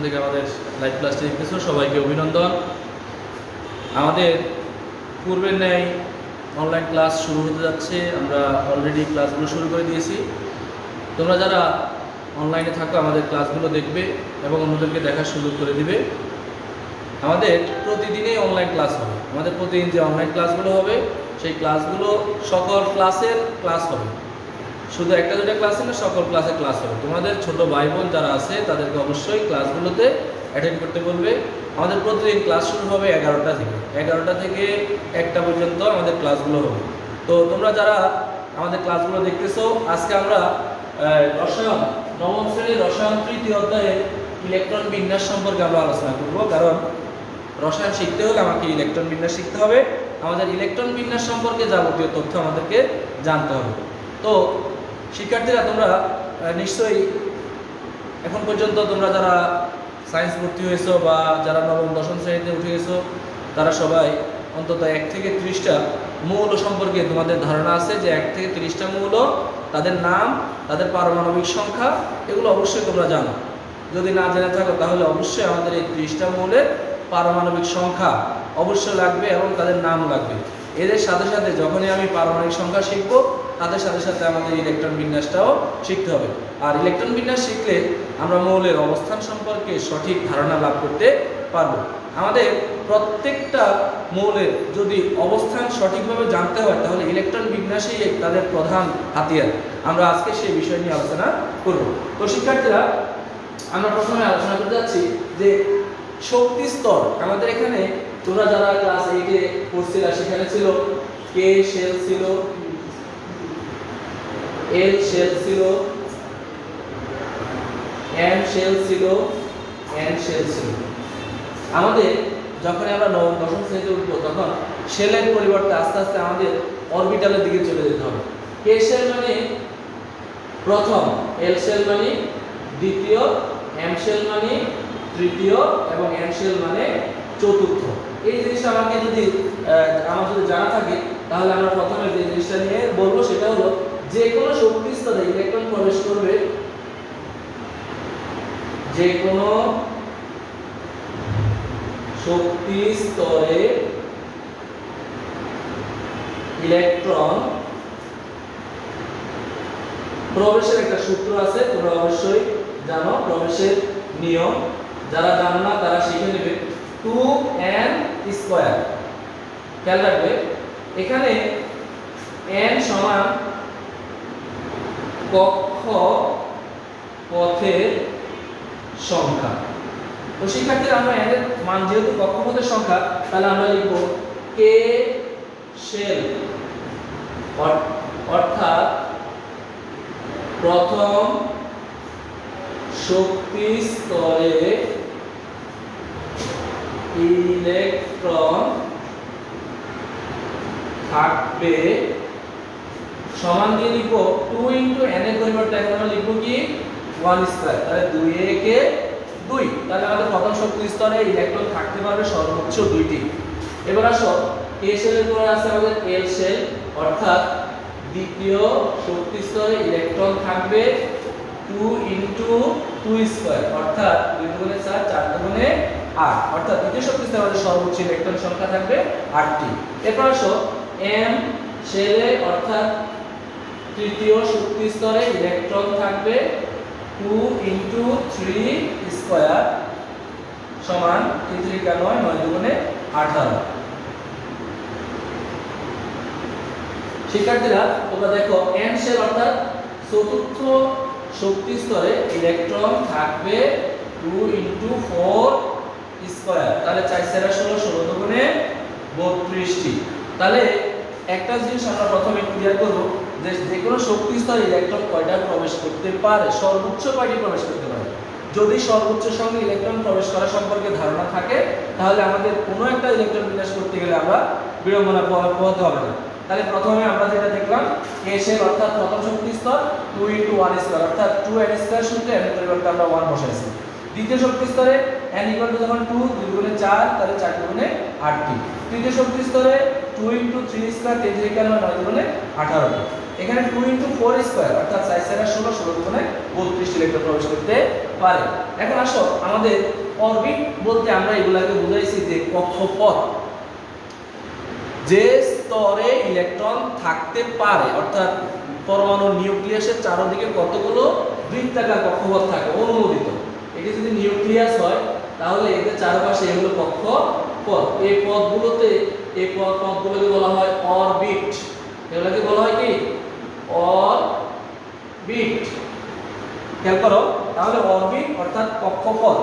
থেকে আমাদের লাইভ ক্লাসটি দেখতেছো সবাইকে অভিনন্দন। আমাদের পূর্বের ন্যায় অনলাইন ক্লাস শুরু হতে যাচ্ছে। আমরা অলরেডি ক্লাসগুলো শুরু করে দিয়েছি। তোমরা যারা অনলাইনে থাকো আমাদের ক্লাসগুলো দেখবে এবং অন্যদেরকে দেখার সুযোগ করে দিবে। আমাদের প্রতিদিনই অনলাইন ক্লাস হবে। আমাদের প্রতিদিন যে অনলাইন ক্লাসগুলো হবে সেই ক্লাসগুলো সকল ক্লাসের ক্লাস হবে, শুধু একটা দুটা ক্লাসে না, সকল ক্লাসে ক্লাস হবে। তোমাদের ছোট ভাই বোন যারা আছে তাদেরকে অবশ্যই ক্লাসগুলোতে অ্যাটেন্ড করতে বলবে। আমাদের প্রতিদিন ক্লাস শুরু হবে 11টা থেকে 1টা পর্যন্ত আমাদের ক্লাসগুলো হবে। তো তোমরা যারা আমাদের ক্লাসগুলো দেখতেছো, আজকে আমরা রসায়ন নবম শ্রেণীর রসায়ন 3য় অধ্যায়ে ইলেকট্রন বিন্যাস সম্পর্কে আমরা আলোচনা করব। কারণ রসায়ন শিখতে হলে আমাকে ইলেকট্রন বিন্যাস শিখতে হবে। আমাদের ইলেকট্রন বিন্যাস সম্পর্কে যাবতীয় তথ্য আমাদেরকে জানতে হবে। তো শিক্ষার্থীরা, তোমরা নিশ্চয়ই এখন পর্যন্ত তোমরা যারা সায়েন্স ভর্তি হয়েছো বা যারা নবম দশম শ্রেণীতে উঠে গেছো, তারা সবাই অন্তত 1 থেকে 30টা মৌল সম্পর্কে তোমাদের ধারণা আছে যে 1 থেকে 30টা মৌল, তাদের নাম, তাদের পারমাণবিক সংখ্যা, এগুলো অবশ্যই তোমরা জানো। যদি না জেনে থাকো তাহলে অবশ্যই আমাদের এই 30টা মৌলের পারমাণবিক সংখ্যা অবশ্যই লাগবে এবং তাদের নাম লাগবে। এদের সাথে সাথে যখনই আমি পারমাণবিক সংখ্যা শিখবো, তাদের সাথে সাথে আমাদের ইলেকট্রন বিন্যাসটাও শিখতে হবে। আর ইলেকট্রন বিন্যাস শিখলে আমরা মৌলের অবস্থান সম্পর্কে সঠিক ধারণা লাভ করতে পারবো। আমাদের প্রত্যেকটা মৌলের যদি অবস্থান সঠিকভাবে জানতে হয় তাহলে ইলেকট্রন বিন্যাসই তাদের প্রধান হাতিয়ার। আমরা আজকে সেই বিষয় নিয়ে আলোচনা করব। তো শিক্ষার্থীরা, আমরা প্রথমে আলোচনা করতে যাচ্ছি যে শক্তি স্তর। আমাদের এখানে তোমরা যারা ক্লাস 8-এ পড়ছিলা সেখানে ছিল কে শেল ছিল, এল শেল ছিল, এম শেল ছিল, এন শেল ছিল। আমাদের যখন আমরা নবম দশম শ্রেণীতে উঠবো তখন শেলের পরিবর্তে আস্তে আস্তে আমাদের অরবিটালের দিকে চলে যেতে হবে। কে শেল মানে প্রথম, এল শেল মানে দ্বিতীয়, এম শেল মানে তৃতীয় এবং এন শেল মানে চতুর্থ। এই জিনিসটা আমার যদি জানা থাকে তাহলে আমরা প্রথমে যে জিনিসটা নিয়ে বলবো সেটা হলো যে কোনো শক্তি স্তরে ইলেকট্রন প্রবেশ করবে, যে কোনো শক্তি স্তরে ইলেকট্রন প্রবেশের একটা সূত্র আছে, তোমরা অবশ্যই জানো প্রবেশের নিয়ম। যারা জানো না তারা শিখে নেবে। 2n²। খেয়াল রাখবে, এখানে n সমান কক্ষপথের সংখ্যা। তো শিক্ষার্থীরা, আমরা n এর মান যেহেতু কক্ষপথের সংখ্যা, তাহলে আমরা লিখব কে শেল, অর্থাৎ প্রথম শক্তি স্তরে ইলেকট্রন থাকবে সমান দিয়ে লিখব 2 * n এর পরিবর্তে এখন আমরা লিখব কি 1²। তাহলে 2 কে 2। তাহলে আমাদের প্রথম শক্তি স্তরে ইলেকট্রন থাকতে পারবে সর্বোচ্চ 2টি। এবার আসো কে শেলের পরে আছে আমাদের এল শেল, অর্থাৎ দ্বিতীয় শক্তি স্তরে ইলেকট্রন থাকবে 2 * 2², অর্থাৎ 2 × 4 4 × 8, অর্থাৎ দ্বিতীয় শক্তি স্তরে আমাদের সর্বোচ্চ ইলেকট্রন সংখ্যা থাকবে 8টি। এরপর আসো এম শেলে, অর্থাৎ তৃতীয় শক্তি স্তরে ইলেকট্রন থাকবে 2 * 3² সমান 3 × 9 9 × 18। শিক্ষার্থীরা, তোমরা দেখো এন শেল অর্থাৎ চতুর্থ শক্তি স্তরে ইলেকট্রন থাকবে 2 * 4²। তাহলে 4 × 16 16 × 32টি। তাহলে একটা জিনিস আমরা প্রথমে ক্লিয়ার করব যে যে কোনো শক্তি স্তরে ইলেকট্রন কয়টা প্রবেশ করতে পারে, সর্বোচ্চ কয়টি প্রবেশ করতে পারে। যদি সর্বোচ্চ সঙ্গে ইলেকট্রন প্রবেশ করা সম্পর্কে ধারণা থাকে তাহলে আমাদের কোনো একটা ইলেকট্রন বিন্যাস করতে গেলে আমরা বিড়ম্বনা পোহাতে হবে না। তাহলে প্রথমে আমরা যেটা দেখলাম কে শেল, অর্থাৎ প্রথম শক্তি স্তর 2 * 1², অর্থাৎ 2n² সূত্রে n এর পরিবর্তে আমরা 1 বসাইছি। দ্বিতীয় শক্তি স্তরে n = যখন 2 2 × 4 তাহলে 4 × 8টি। তৃতীয় শক্তি স্তরে 2 * 3² 3 × 9 9 × 18টি। এখানে 2 × 4 স্কয়ার অর্থাৎ 4 × 16 16 গুণে 32 ইলেকট্রন প্রবেশ করতে পারে। এখন আসো আমাদের অরবিট বলতে আমরা এগুলাকে বুঝাইছি যে কক্ষপথ, যে স্তরে ইলেকট্রন থাকতে পারে, অর্থাৎ পরমাণু নিউক্লিয়াসের চারদিকে কতগুলো বৃত্তাকার কক্ষপথ থাকে অনুমোদিত। এটি যদি নিউক্লিয়াস হয় তাহলে এদের চারপাশে এগুলো কক্ষপথ। এই পথগুলোতে এই পথগুলোকে বলা হয় অরবিট। এগুলোকে বলা হয় কি অরবিট। খেয়াল করো, তাহলে অরবিট অর্থাৎ কক্ষপথ।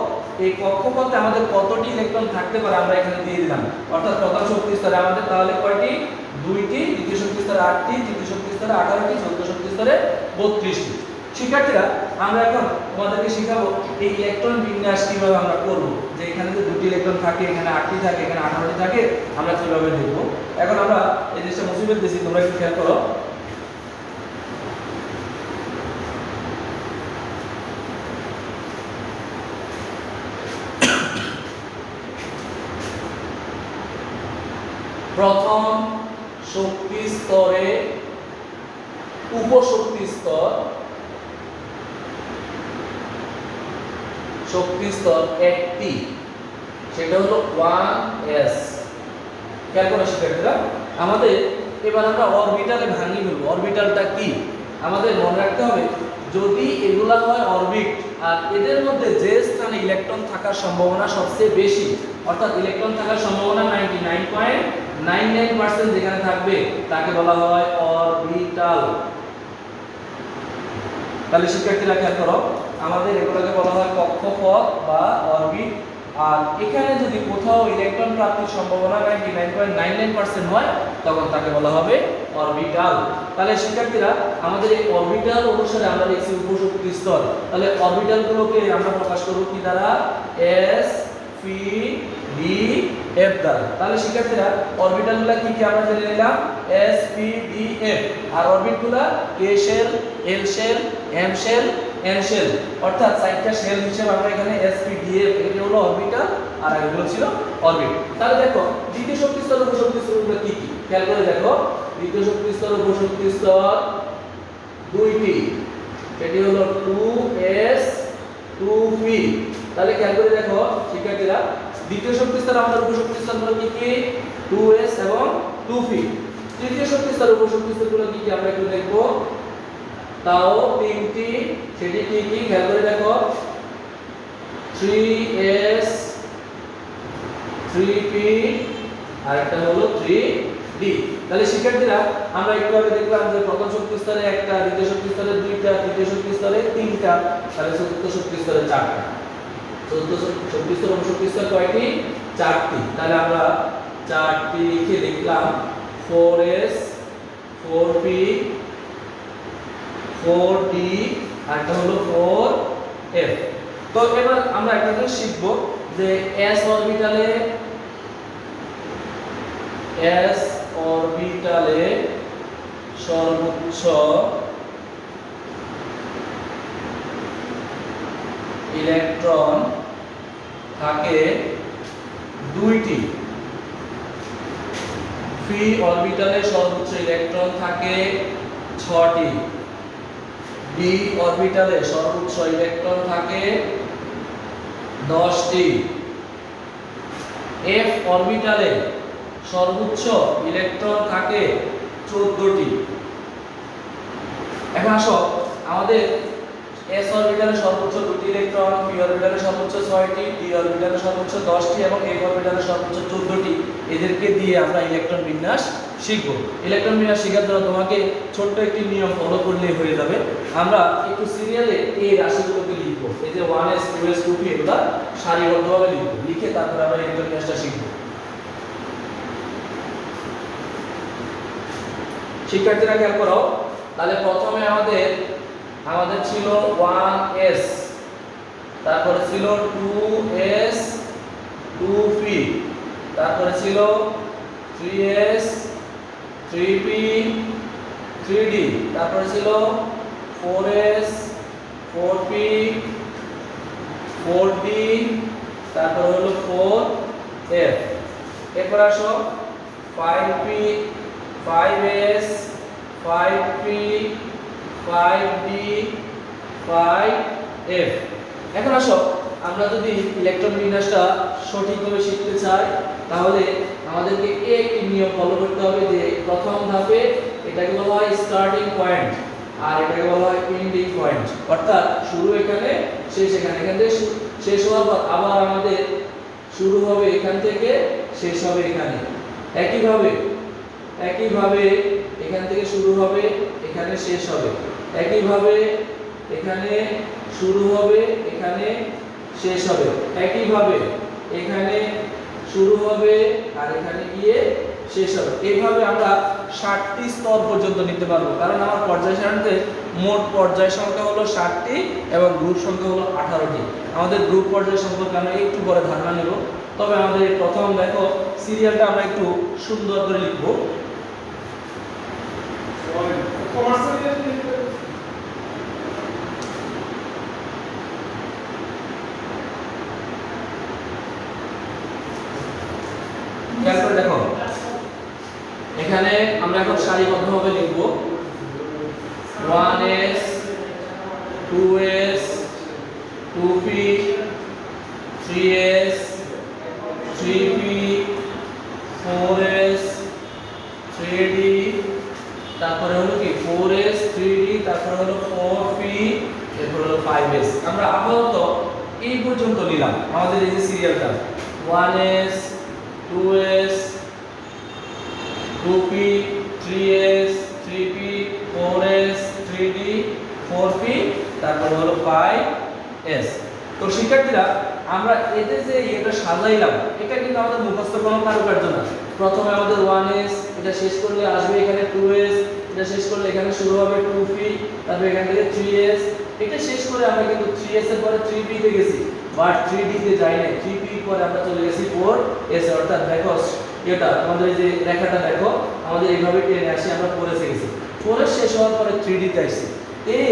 এই কক্ষপথে আমাদের কতটি ইলেকট্রন থাকতে পারে আমরা এখানে দিয়ে দিলাম। অর্থাৎ প্রথম শক্তি স্তরে আমাদের তাহলে কয়টি? 2টি, দ্বিতীয় শক্তি স্তরে 8টি, তৃতীয় শক্তি স্তরে 18টি, চতুর্থ শক্তি স্তরে 32টি। শিক্ষার্থীরা, আমরা এখন তোমাদেরকে শেখাবো এই ইলেকট্রন বিন্যাস কিভাবে আমরা করব। যে এখানে যে 2টি ইলেকট্রন থাকে, এখানে 8টি থাকে, এখানে 18টি থাকে, আমরা কিভাবে লিখব। এখন আমরা এই জিনিসটা মুছে ফেলতেছি, তোমরা একটু খেয়াল করো। প্রথম শক্তি স্তরে উপশক্তি স্তর, শক্তি স্তর একটি, সেটা হলো 1s। খেয়াল করো শিক্ষার্থীরা, আমাদের এবার আমরা অরবিটালে ভাঙি ফেলবো। অরবিটালটা কি আমাদের মনে রাখতে হবে। যদি এগুলা হয় অরবিট আর এদের মধ্যে যে স্থানে ইলেকট্রন থাকার সম্ভাবনা সবচেয়ে বেশি, অর্থাৎ ইলেকট্রন থাকার সম্ভাবনা 99.99% যেখানে থাকবে তাকে বলা হয় অরবিটাল। তাহলে শিক্ষার্থীরা খেয়াল করো, আমাদের এগুলোকে বলা হয় কক্ষপথ বা অরবিট। আর এখানে যদি কোথাও ইলেকট্রন প্রাপ্তির সম্ভাবনা 99.99% হয় তখন তাকে বলা হবে অরবিটাল। তাহলে শিক্ষার্থীরা, আমাদের এই অরবিটাল অনুসারে আমরা লিখছি উপশক্তি স্তর। তাহলে অরবিটালগুলোকে আমরা প্রকাশ করব কি দ্বারা? s p d f দ্বারা। তাহলে শিক্ষার্থীরা, অরবিটালগুলো কি কি আমরা জেনে নিলাম? s p d f। আর অরবিটগুলো k shell, l shell, m shell, n shell, অর্থাৎ 4টা শেল হিসেবে আমরা এখানে s p d f এটা হলো অরবিটাল আর এগুলো ছিল অরবিট। তাহলে দেখো দ্বিতীয় শক্তি স্তর উপশক্তি স্তরগুলো কি কি খেয়াল করে দেখো। দ্বিতীয় শক্তি স্তর উপশক্তি স্তর 2টি, সেটি হলো 2s 2p। তাহলে খেয়াল করে দেখো শিক্ষার্থীরা, দ্বিতীয় শক্তি স্তর আমাদের উপশক্তি স্তরগুলো কি কি? 2s এবং 2p। তৃতীয় শক্তি স্তর উপশক্তি স্তরগুলো কি কি আমরা একটু দেখব। তাও 3টি, সেটি কি কি খেয়াল করে দেখো। 3s 3p আর একটা হলো 3d। তাহলে শিক্ষার্থীরা, আমরা একটু আগে দেখলাম যে প্রথম শক্তি স্তরে একটা, দ্বিতীয় শক্তি স্তরে 2টা, তৃতীয় শক্তি স্তরে 3টা, তাহলে চতুর্থ শক্তি স্তরে 4টা। চতুর্থ শক্তি স্তর শক্তি স্তর কয়টি? 4টি। তাহলে আমরা 4টি লিখে লিখলাম 4s 4p 4d আর একটা হলো 4f। তো এবার আমরা একটা জিনিস শিখব যে s অরবিটালে সর্বোচ্চ ইলেকট্রন থাকে 2টি। ফ্রি অরবিটালে সর্বোচ্চ ইলেকট্রন থাকে 6টি। ডি অরবিটালে সর্বোচ্চ ইলেকট্রন থাকে 10টি। এফ অরবিটালে সর্বোচ্চ ইলেকট্রন থাকে 14টি। এখন আসো, আমাদের s অরবিটালে সর্বোচ্চ 2টি ইলেকট্রন, p অরবিটালে সর্বোচ্চ 6টি, d অরবিটালে সর্বোচ্চ 10টি এবং f অরবিটালে সর্বোচ্চ 14টি, এদেরকে দিয়ে আমরা ইলেকট্রন বিন্যাস শিখব। ইলেকট্রন বিন্যাস শেখার জন্য তোমাকে ছোট্ট একটি নিয়ম ফলো করলেই হয়ে যাবে। আমরা একটু সিরিয়ালে এই রাশিগুলোকে লিখব। এই যে 1s 2s 2p এগুলো সারিবদ্ধভাবে লিখব, লিখে তারপরে আমরা ইলেকট্রন বিন্যাসটা শিখব। শিক্ষার্থীরা খেয়াল করো, তাহলে প্রথমে আমাদের ছিল 1s, তারপরে ছিল 2s 2p, তারপরে ছিল 3s 3p 3d, তারপরে ছিল 4s 4p 4d, তারপরে হলো 4f। এরপর আসো 5p 5s 5p 5d 5f। এখন আসো আমরা যদি ইলেকট্রন বিন্যাসটা সঠিকভাবে শিখতে চাই তাহলে আমাদেরকে একটি নিয়ম ফলো করতে হবে যে প্রথম ধাপে এটাকে বলা হয় স্টার্টিং পয়েন্ট আর এটাকে বলা হয় এন্ডিং পয়েন্ট, অর্থাৎ শুরু এখানে শেষ এখানে। এখান থেকে শেষ হওয়ার পর আবার আমাদের শুরু হবে এখান থেকে শেষ হবে এখানে। একইভাবে এখান থেকে শুরু হবে এখানে শেষ হবে, একইভাবে এখানে শুরু হবে এখানে শেষ হবে, একইভাবে এখানে শুরু হবে আর এখানে গিয়ে শেষ হবে। এইভাবে আমরা 60টি স্তর পর্যন্ত নিতে পারবো, কারণ আমার পর্যায় সারণীতে মোট পর্যায় সংখ্যা হলো 60টি এবং গ্রুপ সংখ্যা হলো 18টি। আমাদের গ্রুপ পর্যায় সম্পর্কে আমরা একটু পরে ধারণা নেব। তবে আমাদের প্রথম দেখো সিরিয়ালটা আমরা একটু সুন্দর করে লিখব। তারপরে দেখো এখানে আমরা এখন সারিবদ্ধভাবে লিখব 1s 2s 2p 3s 3p 4s 3d, তারপরে হলো কি 4s 3d, তারপরে হলো 4p, এরপর হলো 5s। আমরা আপাতত এই পর্যন্ত নিলাম আমাদের এই যে সিরিয়ালটা 1s 2s 2p 3s 3p 4s 3d 4p, তারপর হলো 5s। তো শিক্ষার্থীরা আমরা এতে যে এটা সাজাইলাম এটা কিন্তু আমাদের মুখস্থ কোনো কারুকার্য না। প্রথমে আমাদের 1s, এটা শেষ করলে আসবে এখানে 2s, এটা শেষ করলে এখানে শুরু হবে 2p, তারপর এখান থেকে 3s, এটা শেষ করে আমরা কিন্তু 3s এর পরে 3p তে গেছি, বাট 3d তে যাই না। 3p পরে আমরা চলে গেছি 4s, অর্থাৎ দেখো এটা আমাদের এই যে রেখাটা দেখো আমাদের এইভাবে টেনে আসি, আমরা 4s এ গেছি। 4s শেষ হওয়ার পরে 3d তে আসছি।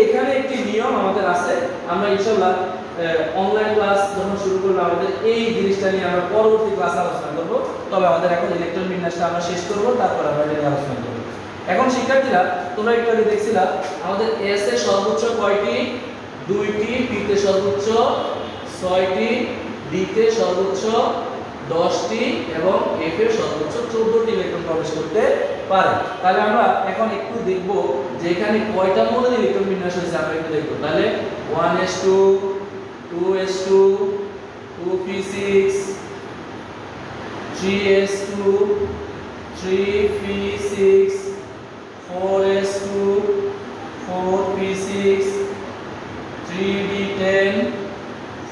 এখানে একটি নিয়ম আমাদের আছে, আমরা ইনশাআল্লাহ অনলাইন ক্লাস যখন শুরু করব আমাদের এই জিনিসটা নিয়ে আমরা পরবর্তী ক্লাসে আলোচনা করব। তবে আমাদের এখন ইলেকট্রন বিন্যাসটা আমরা শেষ করব, তারপর আমরা এটা নিয়ে আলোচনা করব। এখন শিক্ষার্থীরা তোমরা একটু আগে দেখছিলা আমাদের s এর সর্বোচ্চ কয়টি? 2টি, p তে সর্বোচ্চ 6টি, d তে সর্বোচ্চ 10টি এবং f এর সর্বোচ্চ 14টি ইলেকট্রন প্রবেশ করতে পারে। তাহলে আমরা এখন একটু দেখব যে এখানে কয়টা মডেল ইলেকট্রন বিন্যাস হয়েছে আমরা একটু দেখব। তাহলে 1s2 2s2 2p6 3s2 3p6 4s2 4p6 3d10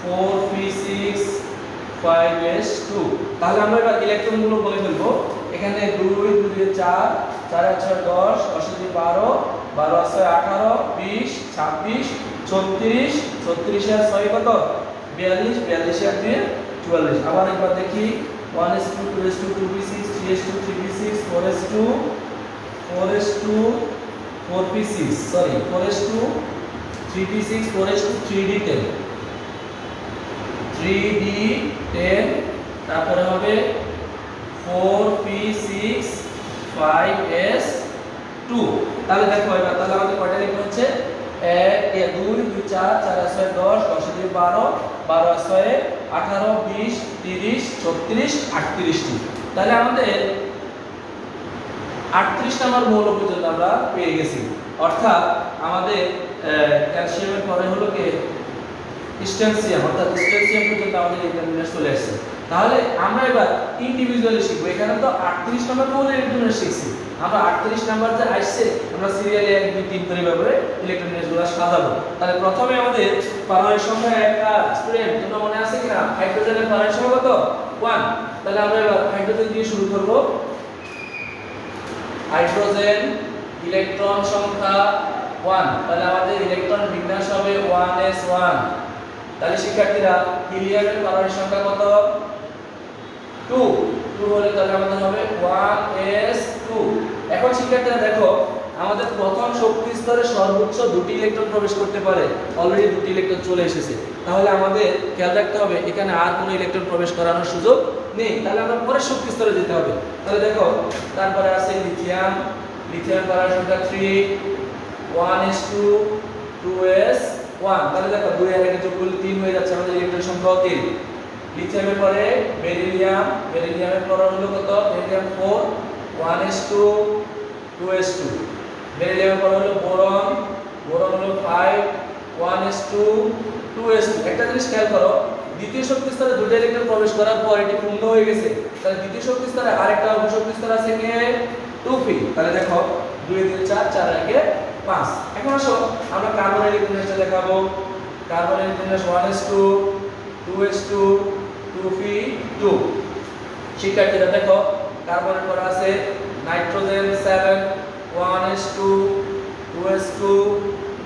4p6 5s2। তাহলে আমরা এবার ইলেকট্রনগুলো বলে ফেলবো। এখানে 2 2 দিয়ে 4 4 আর 6 10 10 দিয়ে 12 12 আর 6 18 20 26 36 36 আর 6 কত 42 42 আর 2 44। আবার একবার দেখি 1s2 2s2 2p6 3s2 3p6 4s2 4s2 4p6 sorry 4s2 3p6 4s2 3d10 3d10, তারপরে হবে 4p6 5s2। তাহলে দেখো এবার তাহলে আমাদের কয়টা লিখতে হচ্ছে 1 2 2 4 4 আর 6 10 10 দিয়ে 12 12 আর 6 18 20 30 36 38টি। তাহলে আমাদের 38 নম্বর মৌল পর্যন্ত আমরা পেয়ে গেছি, অর্থাৎ আমাদের ক্যালসিয়ামের পরে হলো কি স্ট্যান্সিয়াম, অর্থাৎ স্ট্যান্সিয়াম পর্যন্ত আমাদের ইলেকট্রন বিন্যাস চলে আসছে। তাহলে আমরা এবার ইন্ডিভিজুয়ালি শিখবো। এখানে তো 38 নম্বর মৌলের ইলেকট্রন বিন্যাস শিখছি, আমরা 38 নাম্বার যে আসছে আমরা সিরিয়ালি 1 2 3 করে ভাবে ইলেকট্রন বিন্যাসগুলো সাজাবো। তাহলে প্রথমে আমাদের পারমাণবিক সংখ্যা একটা স্টুডেন্ট তোমরা মনে আছে কিনা হাইড্রোজেনের পারমাণবিক সংখ্যা কত 1। তাহলে আমরা এবার হাইড্রোজেন দিয়ে শুরু করব। হাইড্রোজেন ইলেকট্রন সংখ্যা 1, তাহলে আমাদের ইলেকট্রন বিন্যাস হবে 1s1। তাহলে শিক্ষার্থীরা হিলিয়ামের পারমাণবিক সংখ্যা কত 2 2 হলে তাহলে আমাদের হবে 1s2। এখন শিক্ষার্থীরা দেখো আমাদের প্রথম শক্তি স্তরে সর্বোচ্চ 2টি ইলেকট্রন প্রবেশ করতে পারে, অলরেডি 2টি ইলেকট্রন চলে এসেছে। তাহলে আমাদের খেয়াল রাখতে হবে এখানে আর কোনো ইলেকট্রন প্রবেশ করানোর সুযোগ নেই, তাহলে আমরা পরের শক্তি স্তরে যেতে হবে। তাহলে দেখো তারপরে আছে লিথিয়াম লিথিয়ামের পারমাণবিক সংখ্যা 3 1s2 2s1 তাহলে দেখো 2 এর আগে যোগ করলে 3 হয়ে যাচ্ছে আমাদের ইলেকট্রন সংখ্যাও 3 লিথিয়ামের পরে বেরিলিয়ামের পরে হলো কত বেরিলিয়াম 4 1s2 2s2 বেরিলিয়ামের পরে হলো বোরন হলো 5 1s2 2s2 একটা জিনিস খেয়াল করো দ্বিতীয় শক্তি স্তরে দুটো ইলেকট্রন প্রবেশ করার পর এটি পূর্ণ হয়ে গেছে তাহলে দ্বিতীয় শক্তি স্তরে আরেকটা অপশক্তি স্তর আছে কে 2p তাহলে দেখো 2 এর 4 4 এর আগে 5 এখন আসো আমরা কার্বনের ইলেকট্রনটা দেখাবো কার্বনের ইলেকট্রন 1s2 2s2 2p2 শিক্ষার্থীরা দেখো কার্বনের পর আছে nitrogen 7 1s2 2s2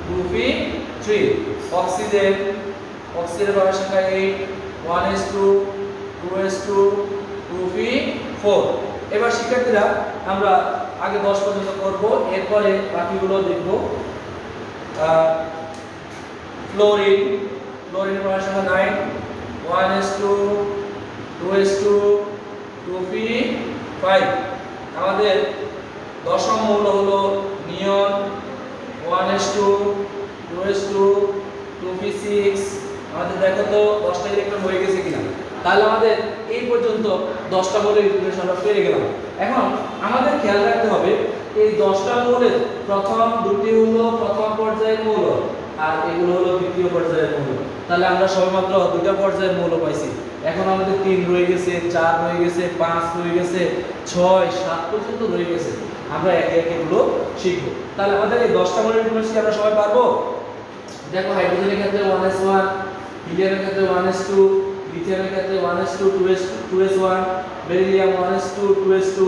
2p3 oxygen পারমাণবিক সংখ্যা 8 1s2 2s2 2p4 এবার শিক্ষার্থীরা আমরা আগে 10 পর্যন্ত করব এরপরে বাকিগুলো দেখব ফ্লোরিনের পারমাণবিক সংখ্যা 9 1s2 2s2 2p5 আমাদের দশম মৌল হলো নিয়ন 1s2 2s2 2p6 আমাদের দেখো তো 10টা ইলেকট্রন হয়ে গেছে কিনা তাহলে আমাদের এই পর্যন্ত 10টা মৌলের ইলেকট্রন আমরা পেয়ে গেলাম এখন আমাদের খেয়াল রাখতে হবে এই 10টা মৌলের প্রথম দুটি হলো প্রথম পর্যায়ের মৌল আর এগুলো হলো দ্বিতীয় পর্যায়ের মৌল তাহলে আমরা সবেমাত্র দুটো পর্যায়ের মৌল পাইছি এখন আমাদের 3 রয়ে গেছে 4 রয়ে গেছে 5 রয়ে গেছে 6 7 পর্যন্ত রয়ে গেছে আমরা একে একে এগুলো শিখব তাহলে আমাদের এই 10টা মৌলের ইলেকট্রন আমরা সবাই পারবো দেখো হাইড্রোজেনের ক্ষেত্রে 1s1 হিলিয়ামের ক্ষেত্রে 1s2 লিথিয়ামের ক্ষেত্রে 1s2 2s1 beryllium 1s2 2s2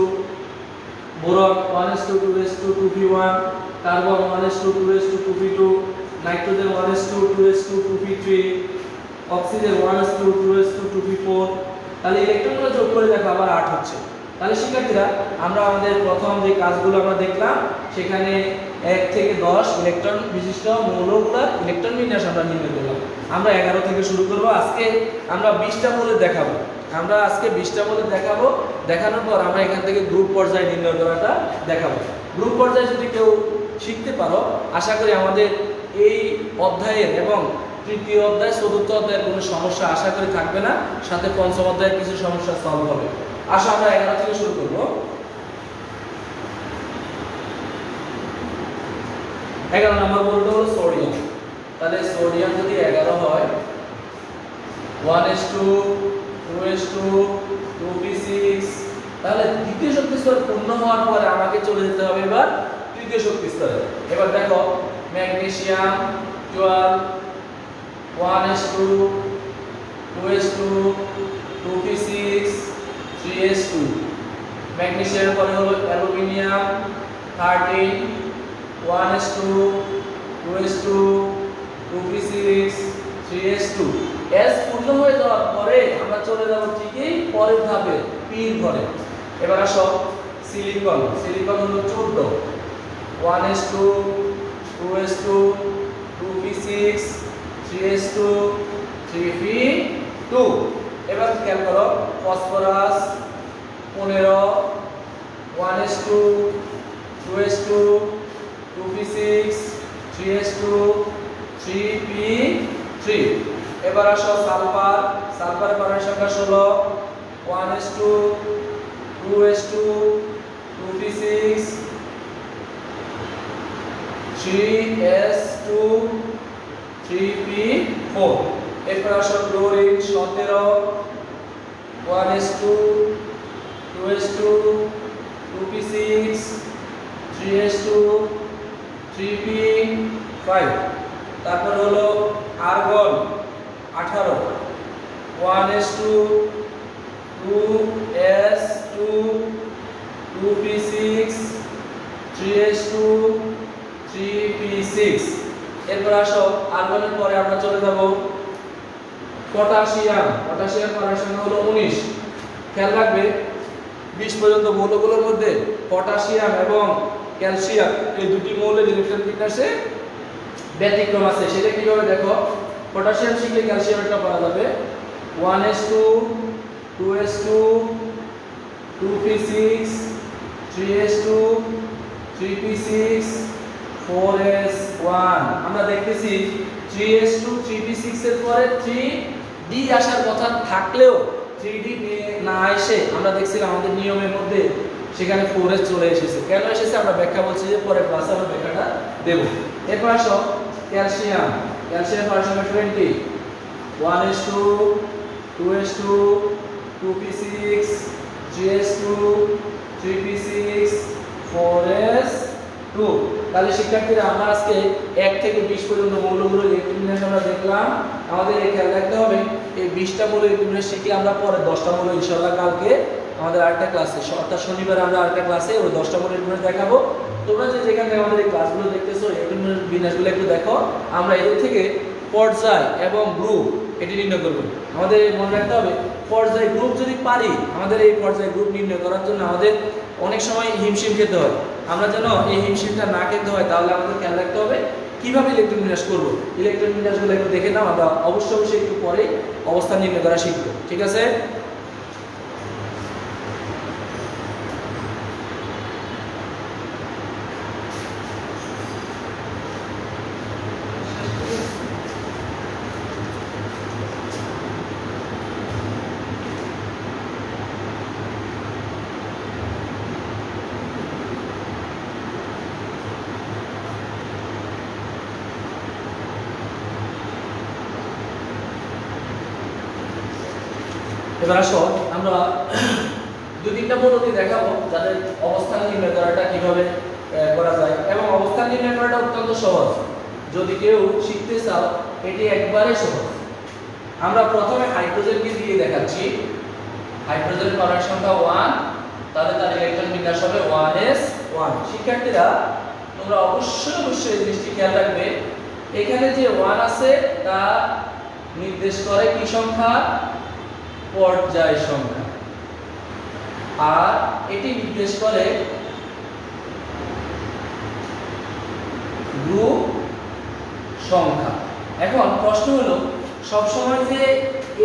boron 1s2 2s2 2p1 carbon 1s2 2s2 2p2 nitrogen 1s2 2s2 2p3 oxygen 1s2 2s2 2p4 তাহলে ইলেকট্রনগুলো যোগ করে দেখো আবার 8 হচ্ছে তাহলে শিক্ষার্থীরা আমরা আমাদের প্রথম যে কাজগুলো আমরা দেখলাম সেখানে 1 থেকে 10 ইলেকট্রন বিশিষ্ট মৌলগুলোর ইলেকট্রন বিন্যাস আমরা নির্ণয় করলাম আমরা 11 থেকে শুরু করব আজকে আমরা 20টা মৌলের দেখাবো দেখানোর পর আমরা এখান থেকে গ্রুপ পর্যায়ে নির্ণয় করাটা দেখাবো গ্রুপ পর্যায়ে যদি কেউ শিখতে পারো আশা করি আমাদের এই অধ্যায়ের এবং তৃতীয় অধ্যায় চতুর্থ অধ্যায়ের কোনো সমস্যা আশা করি থাকবে না সাথে পঞ্চম অধ্যায়ের কিছু সমস্যা সলভ হবে আসো আমরা 11 থেকে শুরু করব 11 নম্বর বলতে হলো সোডিয়াম তাহলে সোডিয়াম যদি 11 হয় 1s2 2s2 2p6 তাহলে দ্বিতীয় শক্তি স্তর পূর্ণ হওয়ার পরে আমাকে চলে যেতে হবে এবার তৃতীয় শক্তি স্তরে এবার দেখো magnesium 12 1s2 2s2 2p6 3s2 ম্যাগনেসিয়ামের পরে হলো aluminium 13 1s2 2s2 2p6 3s2 s পূর্ণ হয়ে যাওয়ার পরে আমরা চলে যাব ঠিকই পরের ধাপে p এর ঘরে এবার আসো সিলিকন হলো 14 1s2 2s2 2p6 3s2 3p2 এবার খেয়াল করো phosphorus 15 1s2 2s2 2p6 3s2 3p3 এবার আসো সালফারের পারমাণবিক সংখ্যা 16 1s2 2s2 2p6 3s2 3p4 এরপর আসো chlorine 17 1s2 2s2 2p6 3s2 3p5 তারপর হলো argon 18 1s2 2s2 2p6 3s2 3p6 এরপর আসো আর্গনের পরে আমরা চলে যাব পটাশিয়াম পারমাণবিক সংখ্যা হলো 19 খেয়াল রাখবে 20 পর্যন্ত মৌলগুলোর মধ্যে পটাশিয়াম এবং ক্যালসিয়াম এই দুটি মৌলের ইলেকট্রন বিন্যাসে ব্যতিক্রম আছে সেটা কিভাবে দেখো পটাশিয়াম শিখলে ক্যালসিয়ামটা পাওয়া যাবে 1s2 2s2 2p6 3s2 3p6 4s1 আমরা দেখতেছি 3s2 3p6 এর পরে 3d আসার কথা থাকলেও 3d না এসে আমরা দেখছিলাম আমাদের নিয়মের মধ্যে সেখানে 4s চলে এসেছে। কেন এসেছে আমরা ব্যাখ্যা বলছি যে পরে ক্লাসে আমরা ব্যাখ্যাটা দেব। এরপর আসো ক্যালসিয়াম পাওয়ার সমান 20 1s2 2s2 2p6 3s2 3p6 4s2। তাহলে শিক্ষার্থীরা আমরা আজকে 1 থেকে 20 পর্যন্ত মৌলগুলো ইলেকট্রন আমরা দেখলাম। আমাদের এই খেয়াল রাখতে হবে এই 20টা মৌল ইলেকট্রন শিখে আমরা পরে 10টা মৌল ইনশাআল্লাহ কালকে আমাদের আরেকটা ক্লাসে অর্থাৎ শনিবার আমরা আরেকটা ক্লাসে ওই 10টা মৌল ইলেকট্রন দেখাবো। তোমরা যে যেখান থেকে আমাদের এই ক্লাসগুলো দেখতেছো ইলেকট্রনের বিন্যাসগুলো একটু দেখো। আমরা এদের থেকে পর্যায় এবং গ্রুপ এটি নির্ণয় করব। আমাদের মনে রাখতে হবে পর্যায় গ্রুপ যদি পারি আমাদের এই পর্যায় গ্রুপ নির্ণয় করার জন্য আমাদের অনেক সময় হিমশিম খেতে হয়। আমরা যেন এই হিমশিমটা না খেতে হয় তাহলে আমাদের খেয়াল রাখতে হবে কিভাবে ইলেকট্রন বিন্যাস করব। ইলেকট্রন বিন্যাসগুলো একটু দেখে নাও, আমরা অবশ্যই একটু পরে অবস্থান নির্ণয় করা শিখব। ঠিক আছে? এবার আসো আমরা দুই তিনটা পদ্ধতি দেখাবো যাদের অবস্থান নির্ণয় করাটা কিভাবে করা যায় এবং অবস্থান নির্ণয় করাটা অত্যন্ত সহজ। যদি কেউ শিখতে চাও এটি একবারে সহজ। আমরা প্রথমে হাইড্রোজেনকে দিয়ে দেখাচ্ছি। হাইড্রোজেনের পরমাণু সংখ্যা 1, তাহলে তার ইলেকট্রন বিন্যাস হবে 1s1। শিক্ষার্থীরা তোমরা অবশ্যই এই জিনিসটি খেয়াল রাখবে, এখানে যে 1 আছে তা নির্দেশ করে কি সংখ্যা? পর্যায় সংখ্যা। আর এটি নির্দেশ করে গ্রুপ সংখ্যা। এখন প্রশ্ন হলো সব সময় যে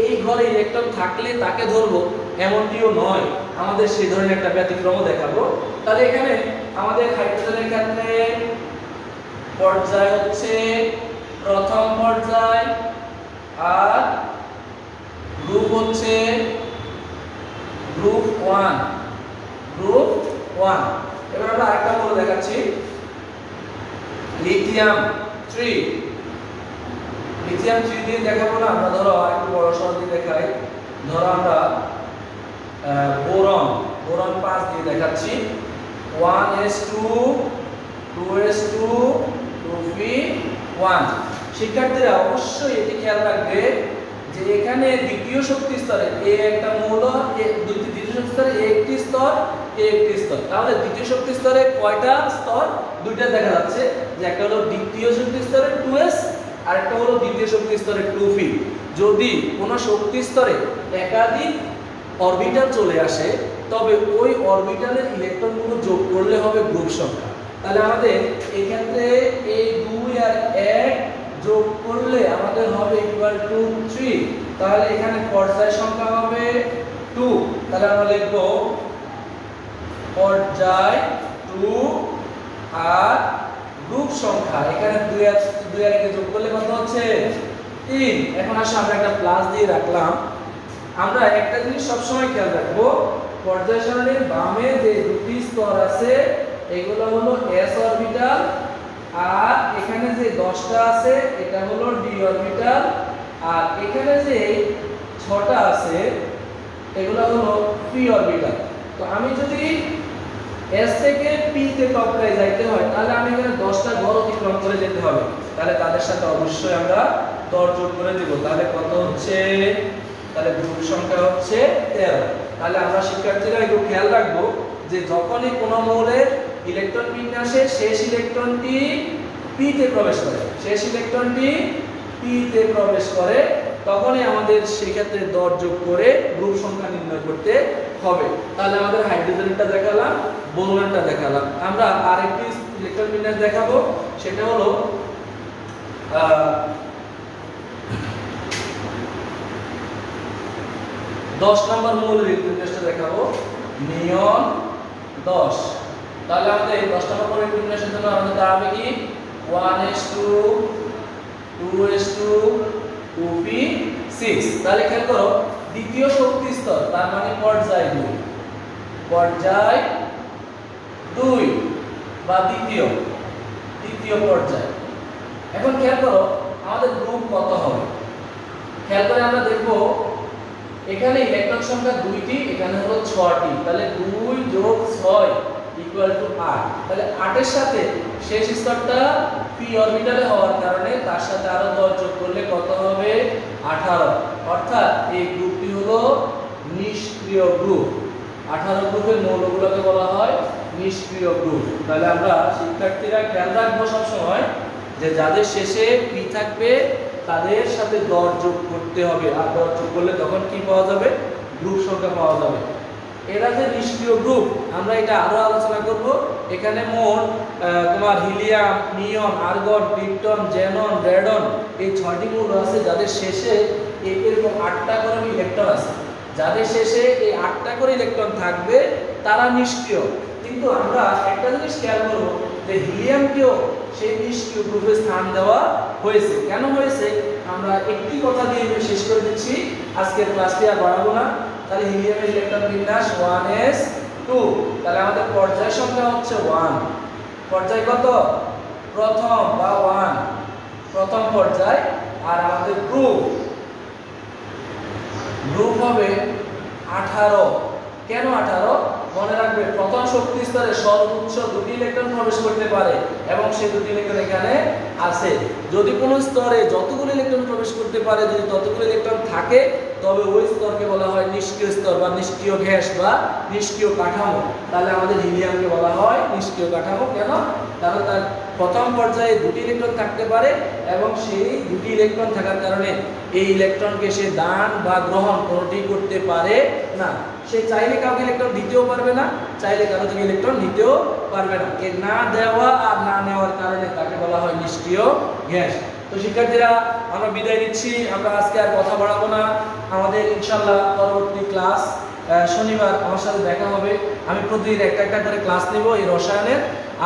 এই ঘরে ইলেকট্রন থাকলে তাকে ধরবো এমনটিও নয়, আমাদের সেই ধরনের একটা ব্যতিক্রমও দেখাবো। তাহলে এখানে আমাদের হাইড্রোজেনের ক্ষেত্রে পর্যায় হচ্ছে প্রথম পর্যায় আর গ্রুপ হচ্ছে গ্রুপ 1। এবার আমরা আরেকটা মৌল দেখাচ্ছি লিথিয়াম 3। লিথিয়াম 3 দিয়ে দেখাবো না, আমরা ধরো আরেকটু বড় সর দিয়ে দেখাই। ধরো আমরা বোরন 5 দিয়ে দেখাচ্ছি 1s2 2s2 2p1। শিক্ষার্থীরা অবশ্যই এটি খেয়াল রাখবে যে এখানে দ্বিতীয় শক্তি স্তরে এ একটা মৌল, দ্বিতীয় শক্তি স্তরে একটি স্তর, একটি স্তর। তাহলে দ্বিতীয় শক্তি স্তরে কয়টা স্তর? দুইটা দেখা যাচ্ছে, যে একটা হলো দ্বিতীয় শক্তি স্তরে 2s আর একটা হলো দ্বিতীয় শক্তি স্তরে 2p। যদি কোনো শক্তি স্তরে একাধিক অরবিটাল চলে আসে তবে ওই অরবিটালের ইলেকট্রনগুলো যোগ করলে হবে গ্রুপ সংখ্যা। তাহলে আমাদের এই ক্ষেত্রে এই 2 আর 1 যোগ করলে আমাদের হবে ইকুয়াল টু 3। তাহলে এখানে পর্যায় সংখ্যা হবে 2। তাহলে আমরা লিখব পর্যায় 2 আর গ্রুপ সংখ্যা এখানে 2 আর 1 যোগ করলে কত হচ্ছে? 3। এখন আসলে আমরা একটা প্লাস দিয়ে রাখলাম। আমরা একটা জিনিস সব সময় খেয়াল রাখবো, পর্যায় সারণীর বামে যে দুটি স্তর আছে এগুলো হলো s অরবিটাল, আর এখানে যে 10টা আছে এটা হলো d অরবিটাল, আর এখানে যে 6টা আছে এগুলো হলো p অরবিটাল। তো আমি যদি s থেকে p তে টপকায় যাইতে হয় তাহলে আমি এখানে 10টা ঘর অতিক্রম করে যেতে হবে। তাহলে তাদের সাথে অবশ্যই আমরা দর যোগ করে দেব। তাহলে কত হচ্ছে? তাহলে গ্রুপ সংখ্যা হচ্ছে 13। তাহলে আমরা শিক্ষার্থীরা একটু খেয়াল রাখবো যে যখনই কোনো মৌলের ইলেকট্রন বিন্যাসে শেষ ইলেকট্রনটি p তে প্রবেশ করে তখনই আমাদের সেই ক্ষেত্রে দর যোগ করে গ্রুপ সংখ্যা নির্ণয় করতে হবে। তাহলে আমাদের হাইড্রোজেনটা দেখালাম, বোরনটা দেখালাম। আমরা আরেকটি ইলেকট্রন বিন্যাস দেখাবো, সেটা হলো 10 নম্বর মৌলের ইলেকট্রন বিন্যাসটা দেখাবো, নিয়ন 10। তাহলে আমাদের 10 নম্বর পরের বিন্যাসের জন্য আমাদের দাঁড়াবে কি 1s2 2s2 2p6। তাহলে খেয়াল করো দ্বিতীয় শক্তি স্তর তার মানে পর্যায় 2 পর্যায় 2 বা দ্বিতীয় পর্যায়। এখন খেয়াল করো আমাদের গ্রুপ কত হবে, খেয়াল করে আমরা দেখব এখানে ইলেকট্রন সংখ্যা 2টি, এখানে হলো 6টি, তাহলে 2 যোগ 6 ইকুয়াল টু 8। তাহলে 8 এর সাথে শেষ স্তরটা p অরবিটালে হওয়ার কারণে তার সাথে আরো 10 যোগ করলে কত হবে 18। অর্থাৎ এই গ্রুপটি হলো নিষ্ক্রিয় গ্রুপ। 18 গ্রুপের মৌলগুলোকে বলা হয় নিষ্ক্রিয় গ্রুপ। তাহলে আমরা শিক্ষার্থীরা খেয়াল রাখবো সব সময় যে যাদের শেষে p থাকবে তাদের সাথে 10 যোগ করতে হবে, আর 10 যোগ করলে তখন কি পাওয়া যাবে গ্রুপ সংখ্যা পাওয়া যাবে। এরা যে নিষ্ক্রিয় গ্রুপ আমরা এটা আরো আলোচনা করব। এখানে মোট তোমার হিলিয়াম, নিয়ন, আর্গন, ক্রিপ্টন, জ্যানন, রেডন এই 6টি মৌল আছে যাদের শেষে এরকম 8টা করে ইলেকট্রন আছে। যাদের শেষে এই 8টা করে ইলেকট্রন থাকবে তারা নিষ্ক্রিয়। কিন্তু আমরা একটা জিনিস খেয়াল করব যে হিলিয়ামকেও সেই নিষ্ক্রিয় গ্রুপে স্থান দেওয়া হয়েছে। কেন হয়েছে আমরা একটি কথা দিয়ে শেষ করে দিচ্ছি, আজকের ক্লাসটি আর বাড়াবো না। তাহলে হিলিয়ামের ইলেকট্রন বিন্যাস 1s2। তাহলে আমাদের পর্যায় সংখ্যা হচ্ছে 1। পর্যায় কত প্রথম বা 1 প্রথম পর্যায়। আর আমাদের গ্রুপ হবে 18। কেন 18? মনে রাখবে প্রথম শক্তি স্তরে সর্বোচ্চ 2টি ইলেকট্রন প্রবেশ করতে পারে এবং সেই 2টি ইলেকট্রন এখানে আছে। যদি কোনো স্তরে যতগুলো ইলেকট্রন প্রবেশ করতে পারে, যদি ততগুলো ইলেকট্রন থাকে, তবে ওই স্তরকে বলা হয় নিষ্ক্রিয় স্তর বা নিষ্ক্রিয় গ্যাস বা নিষ্ক্রিয় কাঠামো। তাহলে আমাদের হিলিয়ামকে বলা হয় নিষ্ক্রিয় কাঠামো। কেন? কারণ তার প্রথম পর্যায়ে 2টি ইলেকট্রন থাকতে পারে এবং সেই 2টি ইলেকট্রন থাকার কারণে এই ইলেকট্রনকে সে দান বা গ্রহণ কোনোটি করতে পারে না। সে চাইলে কাউকে ইলেকট্রন দিতেও পারবে না, চাইলে কারো থেকে ইলেকট্রন নিতেও পারবে না। এর না দেওয়া আর না নেওয়ার কারণে তাকে বলা হয় নিষ্ক্রিয় গ্যাস। তো শিক্ষার্থীরা আমরা বিদায় নিচ্ছি, আমরা আজকে আর কথা বাড়াবো না। আমাদের ইনশাআল্লাহ পরবর্তী ক্লাস শনিবার আমার সাথে দেখা হবে। আমি প্রতিদিন একটা করে ক্লাস নেব এই রসায়নের,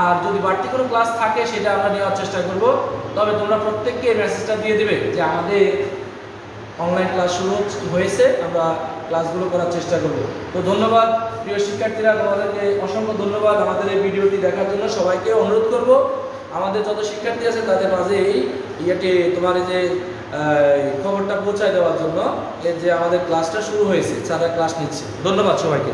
আর যদি বাড়তি কোনো ক্লাস থাকে সেটা আমরা নেওয়ার চেষ্টা করব। তবে তোমরা প্রত্যেককে মেসেজটা দিয়ে দেবে যে আমাদের অনলাইন ক্লাস শুরু হয়েছে, আমরা ক্লাসগুলো করার চেষ্টা করব। তো ধন্যবাদ প্রিয় শিক্ষার্থীরা, তোমাদেরকে অসংখ্য ধন্যবাদ আমাদের এই ভিডিওটি দেখার জন্য। সবাইকে অনুরোধ করব আমাদের যত শিক্ষার্থী আছে তাদের মাঝে এই তোমার এই যে খবরটা পৌঁছায় দেওয়ার জন্য, এই যে আমাদের ক্লাসটা শুরু হয়েছে, স্যাররা ক্লাস নিচ্ছে। ধন্যবাদ সবাইকে।